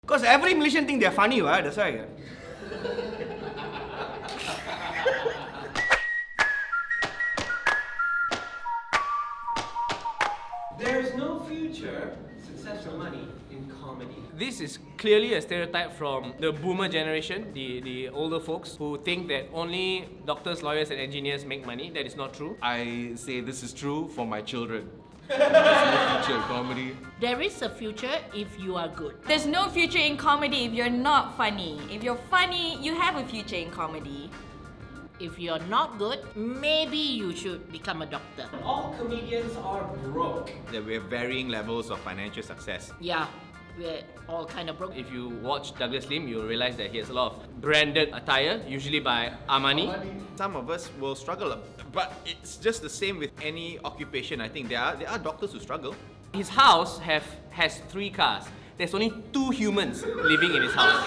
Because every Malaysian think they're funny, right? That's why. There's no future, success or money in comedy. This is clearly a stereotype from the boomer generation, the older folks who think that only doctors, lawyers and engineers make money. That is not true. I say this is true for my children. There's no future in comedy. There is a future if you are good. There's no future in comedy if you're not funny. If you're funny, you have a future in comedy. If you're not good, maybe you should become a doctor. All comedians are broke. We have varying levels of financial success. Yeah, we're all kind of broke. If you watch Douglas Lim, you'll realize that he has a lot of branded attire, usually by Armani. Some of us will struggle, but it's just the same with any occupation. I think there are doctors who struggle. His house has 3 cars. There's only 2 humans living in his house.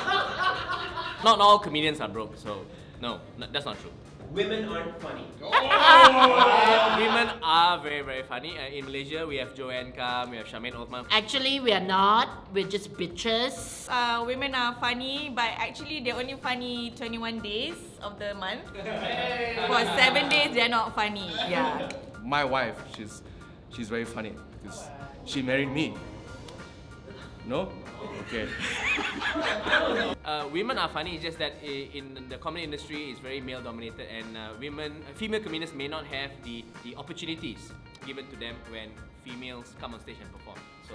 Not all comedians are broke, so no, that's not true. Women aren't funny. Women are very, very funny. In Malaysia, we have Joanne, we have Shamaine, Othman. Actually, we are not. We're just bitches. Women are funny, but actually they're only funny 21 days of the month. For 7 days, they're not funny. Yeah. My wife, she's very funny because she married me. No? Okay. Women are funny, it's just that in the comedy industry it's very male dominated, and female comedians may not have the opportunities given to them when females come on stage and perform. So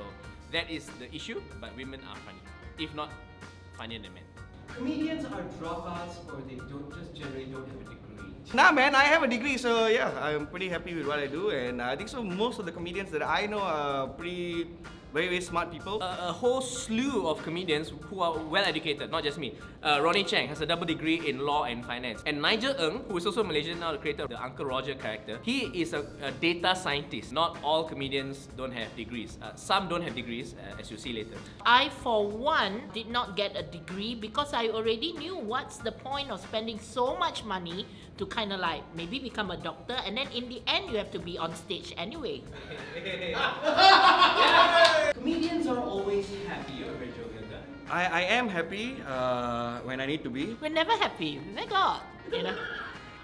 that is the issue, but women are funny, if not funnier than men. Comedians are dropouts or they generally don't have a degree. Nah, man, I have a degree, so yeah, I'm pretty happy with what I do, and I think so. Most of the comedians that I know are very, very smart people. A whole slew of comedians who are well educated, not just me. Ronnie Chang has a double degree in law and finance. And Nigel Ng, who is also Malaysian now, the creator of the Uncle Roger character, he is a data scientist. Not all comedians don't have degrees. Some don't have degrees, as you'll see later. I, for one, did not get a degree because I already knew what's the point of spending so much money to kind of like maybe become a doctor, and then in the end you have to be on stage anyway. Comedians are always happy, I am happy when I need to be. We're never happy. Thank God. You know,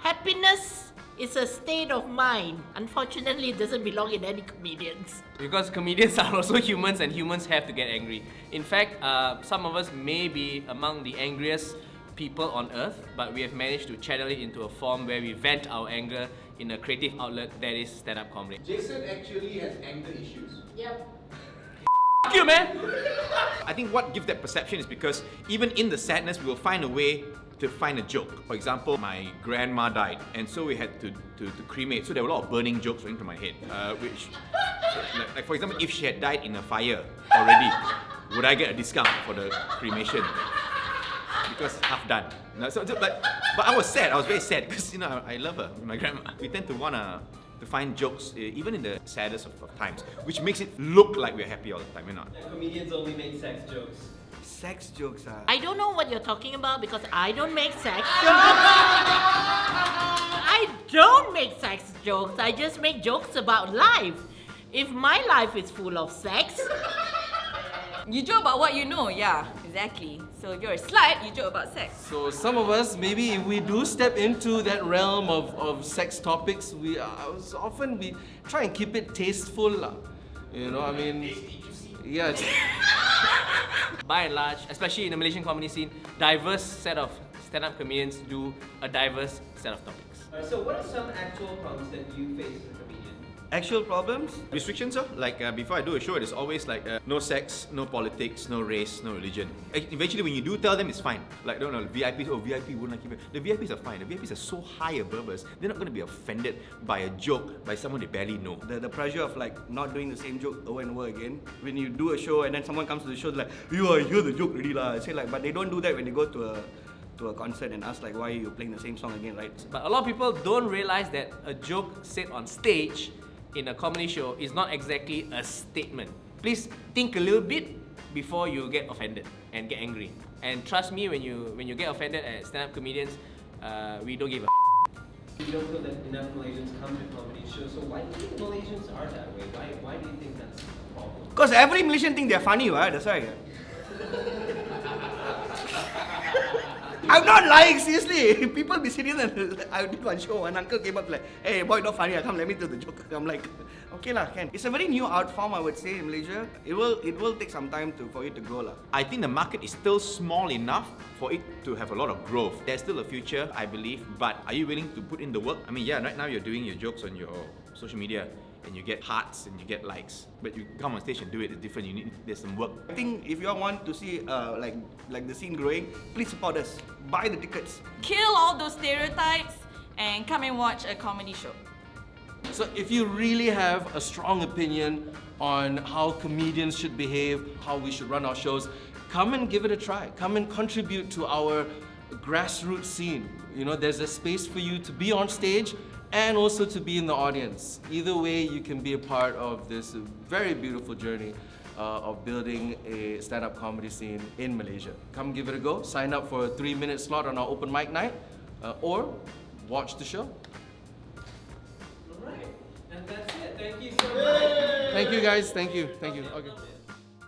happiness is a state of mind. Unfortunately, it doesn't belong in any comedians. Because comedians are also humans, and humans have to get angry. In fact, some of us may be among the angriest people on earth, but we have managed to channel it into a form where we vent our anger in a creative outlet that is stand-up comedy. Jason actually has anger issues. Yep. Fuck you, man! I think what gives that perception is because even in the sadness, we will find a way to find a joke. For example, my grandma died, and so we had to cremate. So there were a lot of burning jokes running through my head. Like for example, if she had died in a fire already, would I get a discount for the cremation? Because half done. No, but I was sad. I was very sad because I love her, my grandma. We tend to wanna find jokes even in the saddest of times, which makes it look like we're happy all the time. We're not. Comedians only make sex jokes. Sex jokes are. I don't know what you're talking about because I don't make sex jokes. I don't make sex jokes. I just make jokes about life. If my life is full of sex, You joke about what you know, yeah, exactly. So if you're a slut, you joke about sex. So some of us, maybe if we do step into that realm of sex topics, we try and keep it tasteful. You know, I mean, yeah. By and large, especially in the Malaysian comedy scene, diverse set of stand-up comedians do a diverse set of topics. So what are some actual problems that you face as a comedian? Actual problems? Restrictions, like before I do a show, it's always like no sex, no politics, no race, no religion. Eventually, when you do tell them, it's fine. Like, no, VIPs, VIP wouldn't like it. The VIPs are fine. The VIPs are so high above us, they're not going to be offended by a joke by someone they barely know. The pressure of like not doing the same joke over and over again. When you do a show and then someone comes to the show, they're like, I hear the joke already lah. I say like, but they don't do that when they go to a concert and ask like, why are you playing the same song again, right? But a lot of people don't realize that a joke said on stage in a comedy show is not exactly a statement. Please think a little bit before you get offended and get angry. And trust me, when you get offended at stand-up comedians, we don't give a You don't feel that enough Malaysians come to comedy shows, so why do you think Malaysians are that way? Why do you think that's a problem? Because every Malaysian think they're funny, right? That's why. I'm not lying, seriously. People be sitting there. I did one show, an uncle came up like, hey boy, not funny, come let me do the joke. I'm like, okay lah, can. It's a very new art form, I would say, in Malaysia. It will take some time for it to grow lah. I think the market is still small enough for it to have a lot of growth. There's still a future, I believe, but are you willing to put in the work? I mean, yeah, right now you're doing your jokes on your social media and you get hearts and you get likes, but you come on stage and do it, it's different. There's some work. I think if you all want to see like the scene growing, please support us. Buy the tickets. Kill all those stereotypes and come and watch a comedy show. So if you really have a strong opinion on how comedians should behave, how we should run our shows, come and give it a try. Come and contribute to our grassroots scene. You know, there's a space for you to be on stage and also to be in the audience. Either way, you can be a part of this very beautiful journey of building a stand-up comedy scene in Malaysia. Come give it a go. Sign up for a 3-minute slot on our open mic night or watch the show. Alright, and that's it. Thank you so much. Thank you guys. Thank you. Okay.